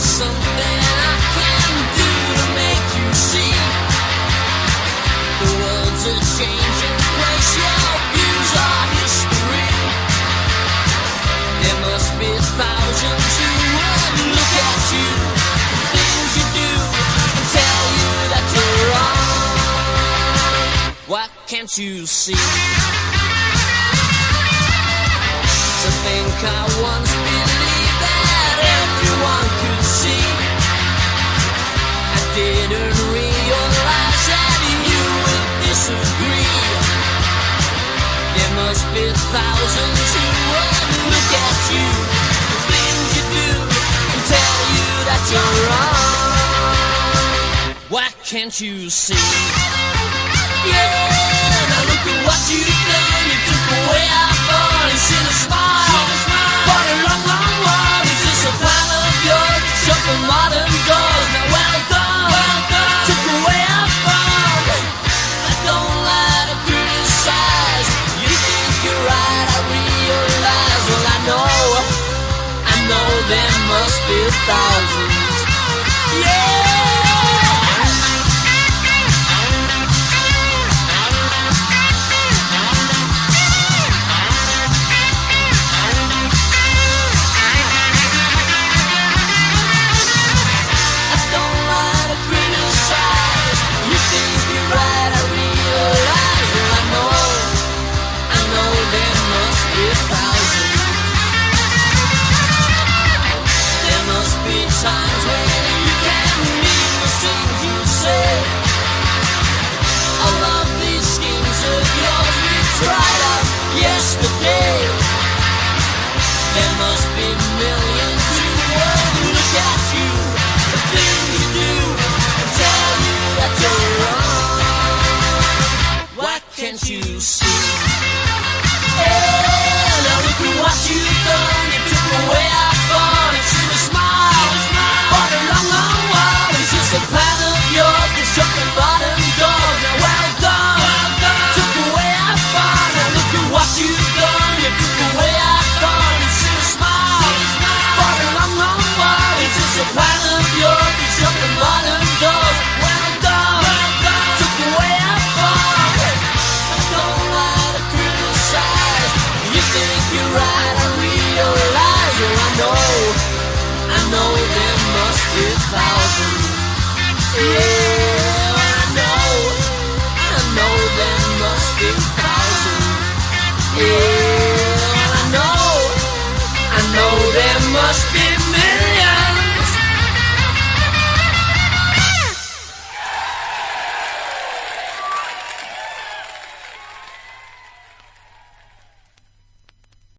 there something I can do to make you see? The world's a changing place, your views are history. There must be thousands who would look at you, the things you do, and tell you that you're wrong. Why can't you see? To think I once believed that everyone could see. I didn't realize that you would disagree. There must be thousands who would look at you, the things you do, and tell you that you're wrong. Why can't you see? Yeah, now look at what you've done. You took away our fun and seen a smile. For a long, long while, it's just a plan of yours to shut the modern doors. Now well done, took away our fun. I don't like to criticize. You think you're right, I realize. Well, I know there must be thousands. Yeah. Times when you can't mean the things you say. All of these schemes of yours we tried out yesterday. There must be millions who won't look at you, the things you do, and tell you that you're wrong. Why can't you see? Yeah, now look at what you've done. You took away our fun and see the smile. A plan of yours to shut the bottom doors. Now well done, took away our fun. Now look at what you've done. You took away our fun and see a smile. For a long, long while, it's just a plan of yours to shut the bottom doors. Well done, took away our fun. I don't like to criticize. You think you're right, I realize. Oh, I know there must be thousands. Yeah.